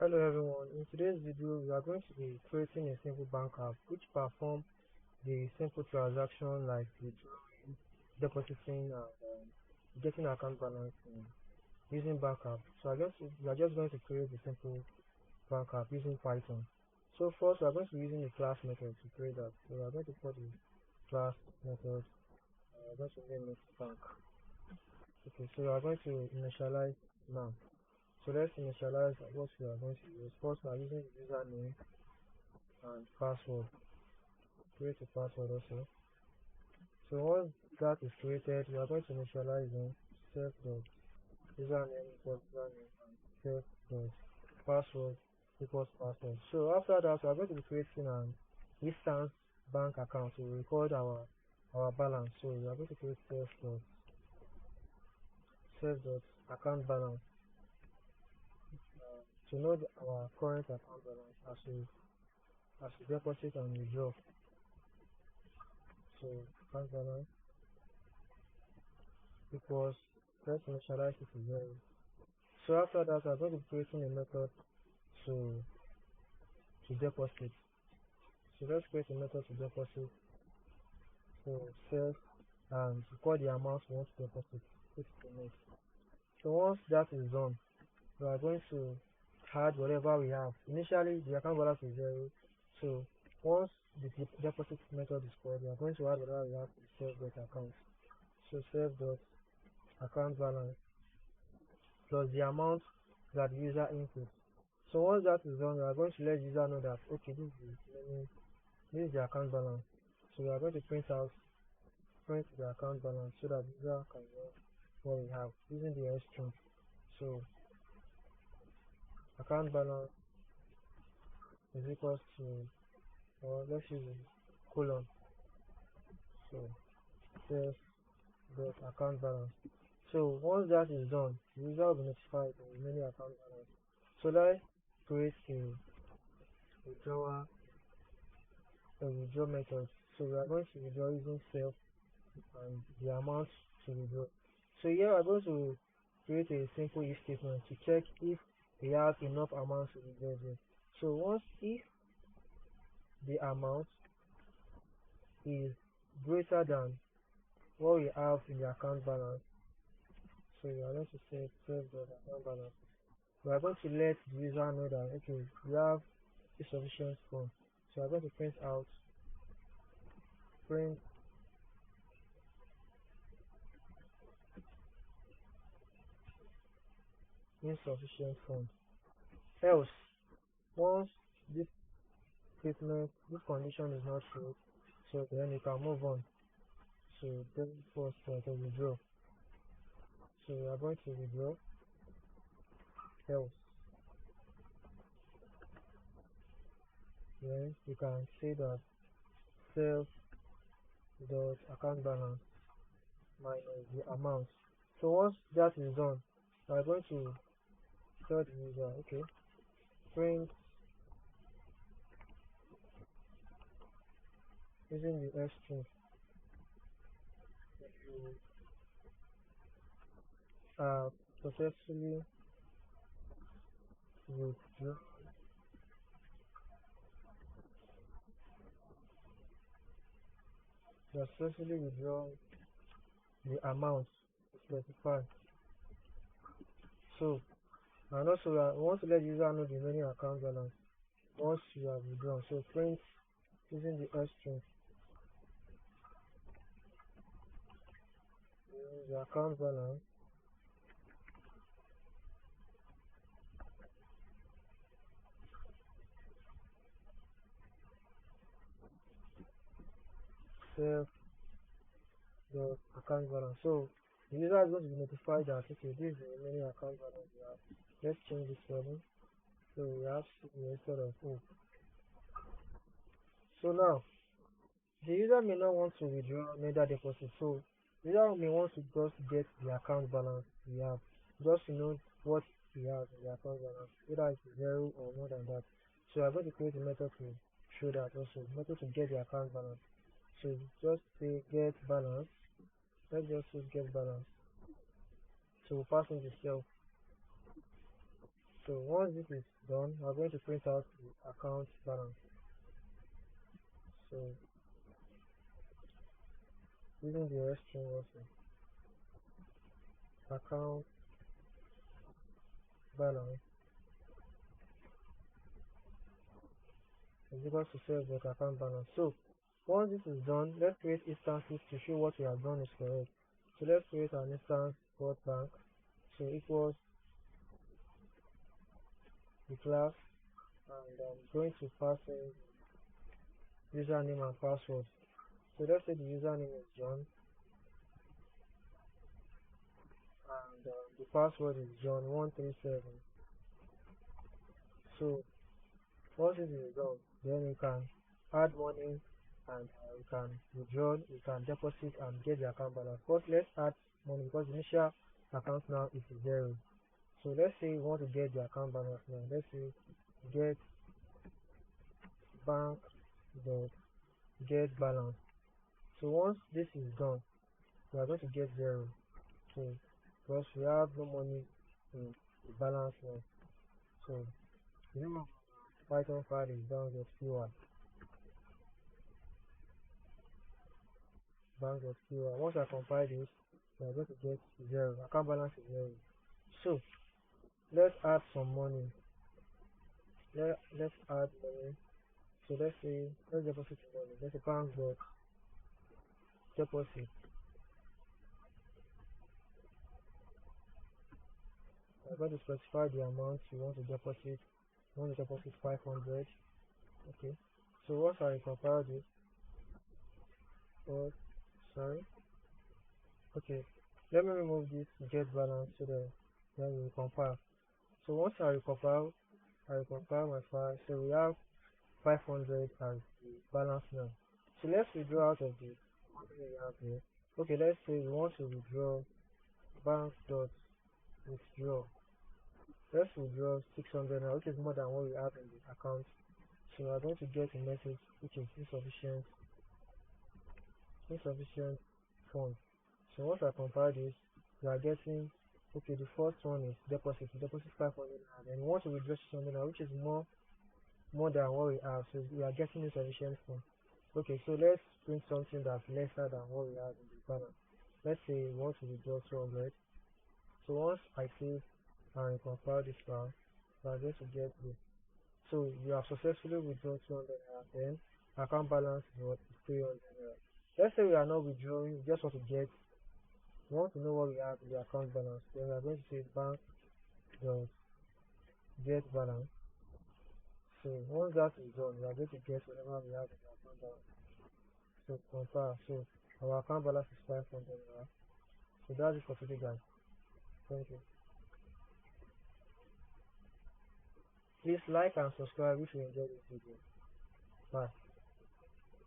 Hello everyone. In today's video, we are going to be creating a simple bank app which perform the simple transaction like withdrawing, depositing, and getting account balance using bank app. So we are just going to create the simple bank app using Python. So first, we are going to be using the class method to create that. So we are going to put the class method. We are going to name it bank. Okay, so we are going to initialize now. So let's initialize what we are going to use. First, we are using username and password. Create a password also. So once that is created, we are going to initialize self dot username equals username and self dot password equals password. So after that, we are going to be creating an instance bank account to record our balance. So we are going to create self dot account balance to know our current account balance as we deposit and withdraw. So account balance equals, let's initialize it to 0. So after that, I'm going to be creating a method to deposit. So let's create a method to deposit. So self and record the amount we want to deposit. Put it in it. So once that is done, we are going to add whatever we have. Initially, the account balance is 0. So once the deposit method is called, we are going to add whatever we have to self dot account. So self dot account balance plus the amount that the user inputs. So once that is done, we are going to let the user know that okay, this is the account balance. So we are going to print the account balance so that the user can know what we have using the string. So account balance is equals to, or let's use a colon. So self dot account balance. So once that is done, the user will be notified of the remaining account balance. So let's create withdraw a withdraw method. So we are going to withdraw using self and the amount to withdraw. So here we are going to create a simple if statement to check if we have enough amount to withdraw there. So once if the amount is greater than what we have in the account balance, so we are going to say self the account balance. We are going to let the user know that okay, we have insufficient funds. So we are going to print insufficient funds. Else, once this this condition is not true, so then you can move on to the first to withdraw. So we are going to withdraw else. Then you can say that self dot account balance minus the amount. So once that is done, we are going to tell the user okay, print using the S string. You are successfully withdraw the amount specified. So and also we want to let the user know the remaining account balance once you have withdrawn. So print using the S string the account balance self the account balance. So the user is going to be notified that okay, this is the remaining account balance we have. Let's change this level. So we have C instead of O. So now the user may not want to withdraw neither deposit. So the user may want to just get the account balance we have, just to know what he has in the account balance, whether it's 0 or more than that. So I'm going to create a method to show that also, method to get the account balance. So just say get balance. Let's just use get balance. So we'll pass in the self So once this is done, we are going to print out the account balance. So using the restroom also, account balance is equal to sales account balance. So once this is done, let's create instances to show what we have done is correct. So let's create an instance for bank. So equals the class, and I'm going to pass in username and password. So let's say the username is John, and the password is John137. So once this is done, then you can add money, and you can withdraw, you can deposit and get the account balance. First, let's add money because the initial account now is 0. So let's say we want to get the account balance now. Let's say get bank dot get balance. So once this is done, we are going to get 0. So because we have no money in the balance now. So the name of Python file is bank.py. Bank.py. Once I compile this, we are going to get 0. Account balance is 0. So let's add some money. Let's add money. So let's say let's deposit money. Let's say bank.deposit. I'm going to specify the amount you want to deposit. You want to deposit 500. Okay. So once I compile this, oh, sorry. Okay. Let me remove this get balance so that then we will compile. So once I recompile my file. So we have 500 as the balance now. So let's withdraw out of the money we have here. Okay, let's say we want to withdraw bank dot withdraw. Let's withdraw 600 now, which is more than what we have in the account. So we are going to get a message which is insufficient funds. So once I compile this, we are getting, okay, the first one is deposit 500, and then we want to withdraw 600 now, which is more than what we have. So we are getting insufficient funds. Okay, so let's print something that's lesser than what we have in the balance. Let's say we want to withdraw 200. So once I save and compile this file, we are going to get this. So you have successfully withdrawn 200 naira, then account balance is what is 300 naira. Let's say we are not withdrawing, we just want to get, we want to know what we have in the account balance. Then we are going to say bank dot get balance. So once that is done, we are going to get whatever we have in the account balance. So compare. So our account balance is 500 naira. So that's it for today, guys. Thank you. Please like and subscribe if you enjoyed this video. Bye.